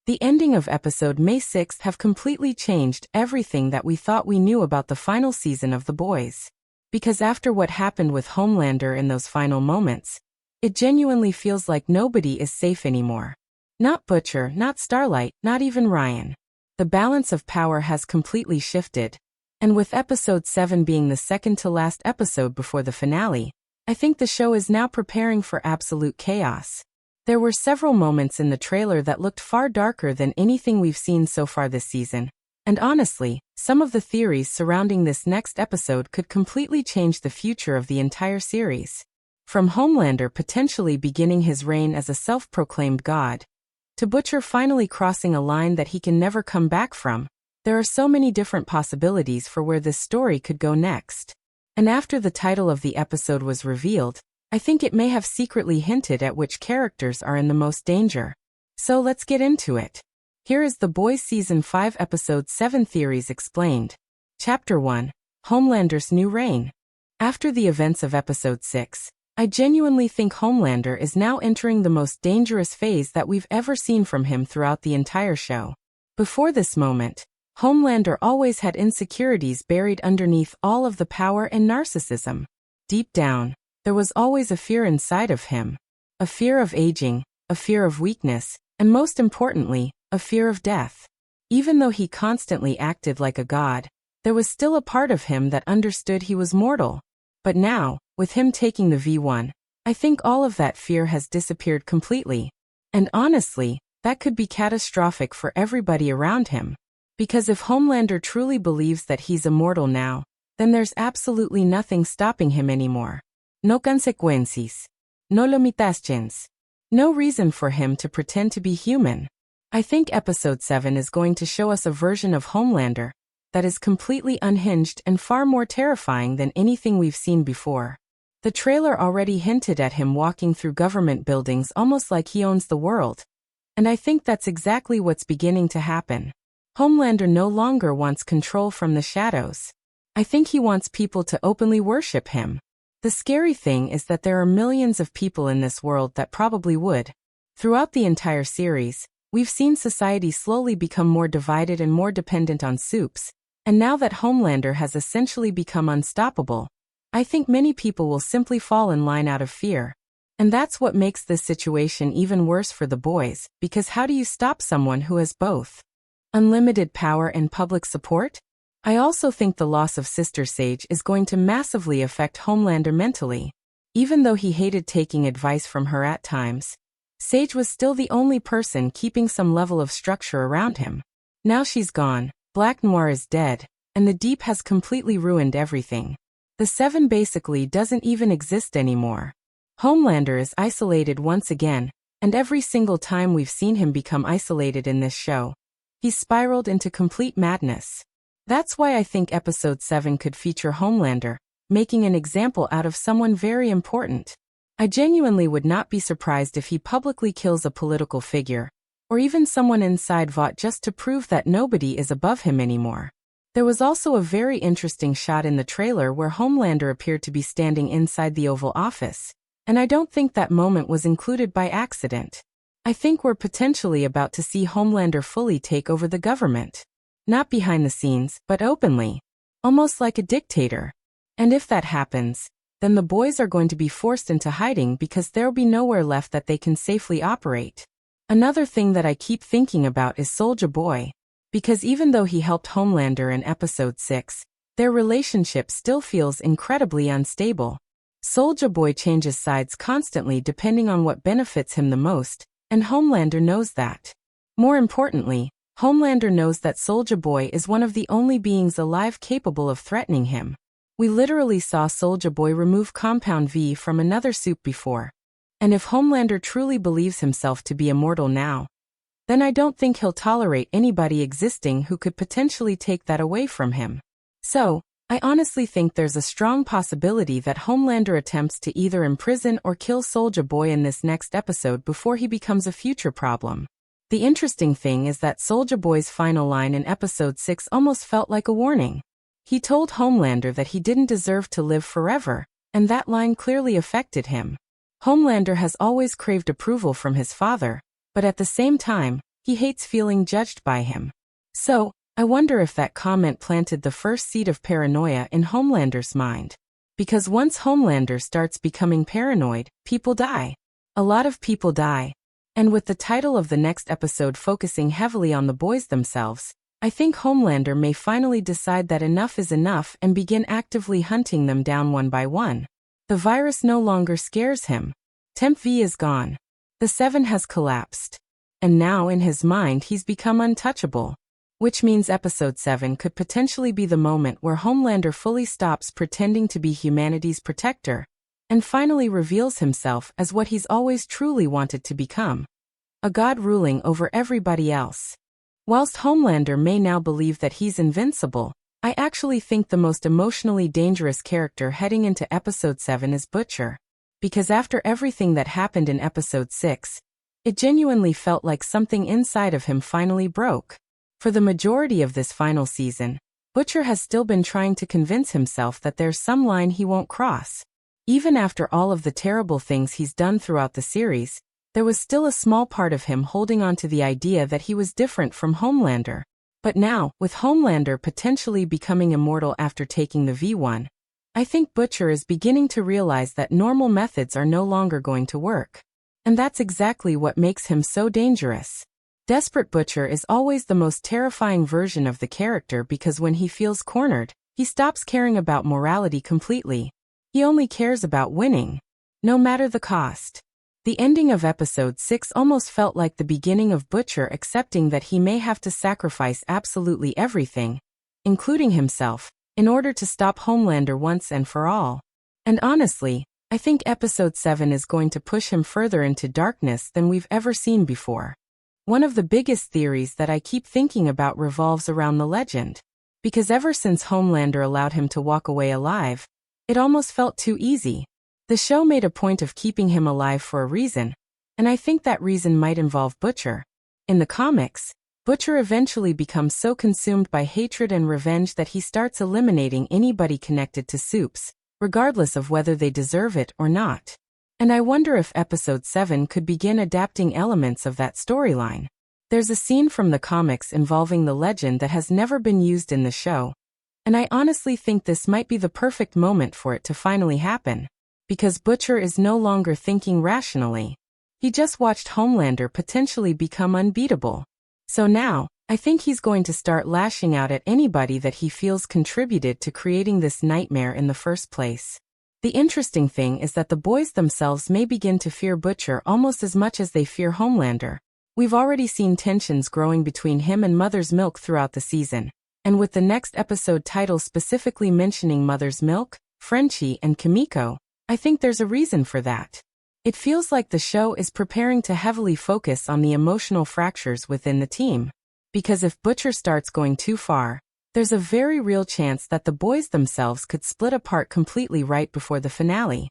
The ending of episode May 6th have completely changed everything that we thought we knew about the final season of The Boys. Because after what happened with Homelander in those final moments, it genuinely feels like nobody is safe anymore. Not Butcher, not Starlight, not even Ryan. The balance of power has completely shifted. And with episode 7 being the second to last episode before the finale, I think the show is now preparing for absolute chaos. There were several moments in the trailer that looked far darker than anything we've seen so far this season. And honestly, some of the theories surrounding this next episode could completely change the future of the entire series. From Homelander potentially beginning his reign as a self-proclaimed god, to Butcher finally crossing a line that he can never come back from, there are so many different possibilities for where this story could go next. And after the title of the episode was revealed, I think it may have secretly hinted at which characters are in the most danger. So let's get into it. Here is The Boys Season 5 Episode 7 Theories Explained. Chapter 1. Homelander's New Reign. After the events of Episode 6, I genuinely think Homelander is now entering the most dangerous phase that we've ever seen from him throughout the entire show. Before this moment, Homelander always had insecurities buried underneath all of the power and narcissism. Deep down, there was always a fear inside of him. A fear of aging, a fear of weakness, and most importantly, a fear of death. Even though he constantly acted like a god, there was still a part of him that understood he was mortal. But now, with him taking the V1, I think all of that fear has disappeared completely. And honestly, that could be catastrophic for everybody around him. Because if Homelander truly believes that he's immortal now, then there's absolutely nothing stopping him anymore. No consecuencias. No limitations. No reason for him to pretend to be human. I think episode 7 is going to show us a version of Homelander that is completely unhinged and far more terrifying than anything we've seen before. The trailer already hinted at him walking through government buildings almost like he owns the world. And I think that's exactly what's beginning to happen. Homelander no longer wants control from the shadows. I think he wants people to openly worship him. The scary thing is that there are millions of people in this world that probably would. Throughout the entire series, we've seen society slowly become more divided and more dependent on soups, and now that Homelander has essentially become unstoppable, I think many people will simply fall in line out of fear. And that's what makes this situation even worse for the boys, because how do you stop someone who has both unlimited power and public support? I also think the loss of Sister Sage is going to massively affect Homelander mentally. Even though he hated taking advice from her at times, Sage was still the only person keeping some level of structure around him. Now she's gone, Black Noir is dead, and the Deep has completely ruined everything. The Seven basically doesn't even exist anymore. Homelander is isolated once again, and every single time we've seen him become isolated in this show, he's spiraled into complete madness. That's why I think episode 7 could feature Homelander, making an example out of someone very important. I genuinely would not be surprised if he publicly kills a political figure, or even someone inside Vought just to prove that nobody is above him anymore. There was also a very interesting shot in the trailer where Homelander appeared to be standing inside the Oval Office, and I don't think that moment was included by accident. I think we're potentially about to see Homelander fully take over the government. Not behind the scenes, but openly. Almost like a dictator. And if that happens, then the boys are going to be forced into hiding because there'll be nowhere left that they can safely operate. Another thing that I keep thinking about is Soulja Boy. Because even though he helped Homelander in episode 6, their relationship still feels incredibly unstable. Soulja Boy changes sides constantly depending on what benefits him the most, and Homelander knows that. More importantly, Homelander knows that Soulja Boy is one of the only beings alive capable of threatening him. We literally saw Soulja Boy remove Compound V from another suit before. And if Homelander truly believes himself to be immortal now, then I don't think he'll tolerate anybody existing who could potentially take that away from him. So, I honestly think there's a strong possibility that Homelander attempts to either imprison or kill Soulja Boy in this next episode before he becomes a future problem. The interesting thing is that Soulja Boy's final line in episode 6 almost felt like a warning. He told Homelander that he didn't deserve to live forever, and that line clearly affected him. Homelander has always craved approval from his father, but at the same time, He hates feeling judged by him. So, I wonder if that comment planted the first seed of paranoia in Homelander's mind. Because once Homelander starts becoming paranoid, people die. A lot of people die. And with the title of the next episode focusing heavily on the boys themselves, I think Homelander may finally decide that enough is enough and begin actively hunting them down one by one. The virus no longer scares him. Temp V is gone. The Seven has collapsed. And now in his mind he's become untouchable. Which means episode 7 could potentially be the moment where Homelander fully stops pretending to be humanity's protector and finally reveals himself as what he's always truly wanted to become. A god ruling over everybody else. Whilst Homelander may now believe that he's invincible, I actually think the most emotionally dangerous character heading into episode 7 is Butcher. Because after everything that happened in episode 6, it genuinely felt like something inside of him finally broke. For the majority of this final season, Butcher has still been trying to convince himself that there's some line he won't cross. Even after all of the terrible things he's done throughout the series, there was still a small part of him holding on to the idea that he was different from Homelander. But now, with Homelander potentially becoming immortal after taking the V1, I think Butcher is beginning to realize that normal methods are no longer going to work. And that's exactly what makes him so dangerous. Desperate Butcher is always the most terrifying version of the character because when he feels cornered, he stops caring about morality completely. He only cares about winning, no matter the cost. The ending of episode 6 almost felt like the beginning of Butcher accepting that he may have to sacrifice absolutely everything, including himself, in order to stop Homelander once and for all. And honestly, I think episode 7 is going to push him further into darkness than we've ever seen before. One of the biggest theories that I keep thinking about revolves around the legend. Because ever since Homelander allowed him to walk away alive, it almost felt too easy. The show made a point of keeping him alive for a reason, and I think that reason might involve Butcher. In the comics, Butcher eventually becomes so consumed by hatred and revenge that he starts eliminating anybody connected to Supes, regardless of whether they deserve it or not. And I wonder if episode 7 could begin adapting elements of that storyline. There's a scene from the comics involving the legend that has never been used in the show, and I honestly think this might be the perfect moment for it to finally happen. Because Butcher is no longer thinking rationally. He just watched Homelander potentially become unbeatable. So now, I think he's going to start lashing out at anybody that he feels contributed to creating this nightmare in the first place. The interesting thing is that the boys themselves may begin to fear Butcher almost as much as they fear Homelander. We've already seen tensions growing between him and Mother's Milk throughout the season, and with the next episode title specifically mentioning Mother's Milk, Frenchie, and Kimiko, I think there's a reason for that. It feels like the show is preparing to heavily focus on the emotional fractures within the team. Because if Butcher starts going too far, there's a very real chance that the boys themselves could split apart completely right before the finale.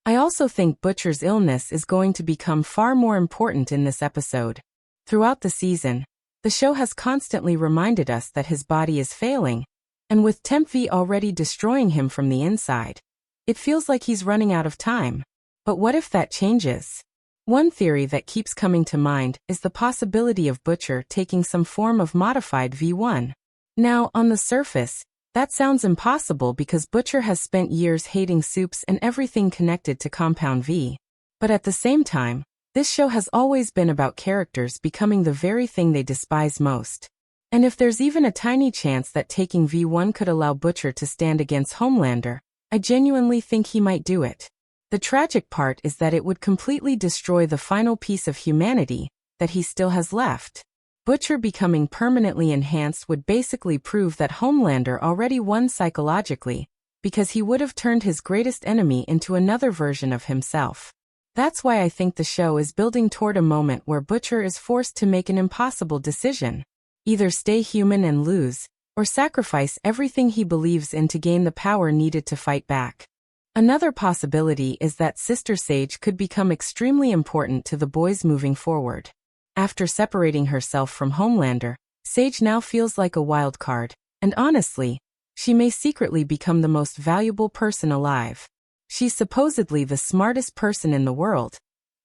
I also think Butcher's illness is going to become far more important in this episode. Throughout the season, the show has constantly reminded us that his body is failing, and with Temp V already destroying him from the inside, it feels like he's running out of time. But what if that changes? One theory that keeps coming to mind is the possibility of Butcher taking some form of modified V1. Now, on the surface, that sounds impossible because Butcher has spent years hating Supes and everything connected to Compound V. But at the same time, this show has always been about characters becoming the very thing they despise most. And if there's even a tiny chance that taking V1 could allow Butcher to stand against Homelander, I genuinely think he might do it. The tragic part is that it would completely destroy the final piece of humanity that he still has left. Butcher becoming permanently enhanced would basically prove that Homelander already won psychologically, because he would have turned his greatest enemy into another version of himself. That's why I think the show is building toward a moment where Butcher is forced to make an impossible decision. Either stay human and lose, or sacrifice everything he believes in to gain the power needed to fight back. Another possibility is that Sister Sage could become extremely important to the boys moving forward. After separating herself from Homelander, Sage now feels like a wild card, and honestly, she may secretly become the most valuable person alive. She's supposedly the smartest person in the world,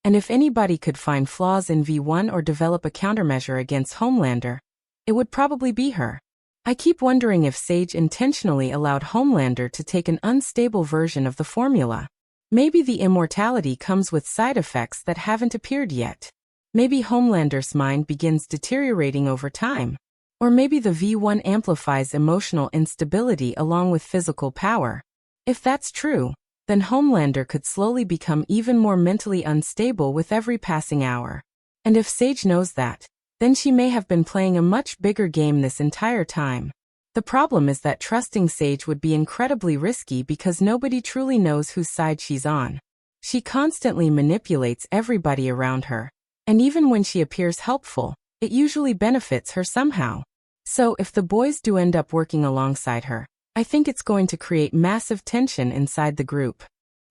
And if anybody could find flaws in V1 or develop a countermeasure against Homelander, it would probably be her. I keep wondering if Sage intentionally allowed Homelander to take an unstable version of the formula. Maybe the immortality comes with side effects that haven't appeared yet. Maybe Homelander's mind begins deteriorating over time. Or maybe the V1 amplifies emotional instability along with physical power. If that's true, then Homelander could slowly become even more mentally unstable with every passing hour. And if Sage knows that, then she may have been playing a much bigger game this entire time. The problem is that trusting Sage would be incredibly risky because nobody truly knows whose side she's on. She constantly manipulates everybody around her, and even when she appears helpful, it usually benefits her somehow. So if the boys do end up working alongside her, I think it's going to create massive tension inside the group.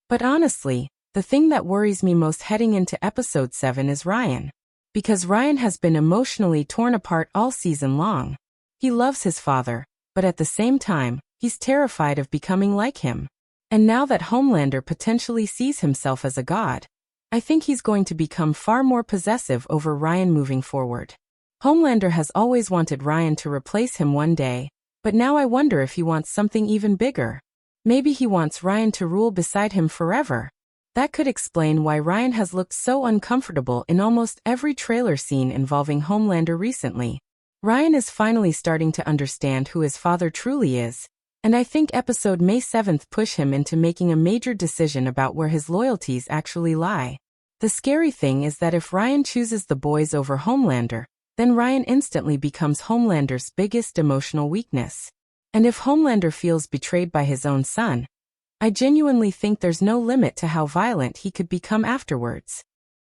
But honestly, the thing that worries me most heading into episode 7 is Ryan. Because Ryan has been emotionally torn apart all season long. He loves his father, but at the same time, he's terrified of becoming like him. And now that Homelander potentially sees himself as a god, I think he's going to become far more possessive over Ryan moving forward. Homelander has always wanted Ryan to replace him one day, but now I wonder if he wants something even bigger. Maybe he wants Ryan to rule beside him forever. That could explain why Ryan has looked so uncomfortable in almost every trailer scene involving Homelander recently. Ryan is finally starting to understand who his father truly is, and I think episode May 7th push him into making a major decision about where his loyalties actually lie. The scary thing is that if Ryan chooses the boys over Homelander, then Ryan instantly becomes Homelander's biggest emotional weakness. And if Homelander feels betrayed by his own son, I genuinely think there's no limit to how violent he could become afterwards.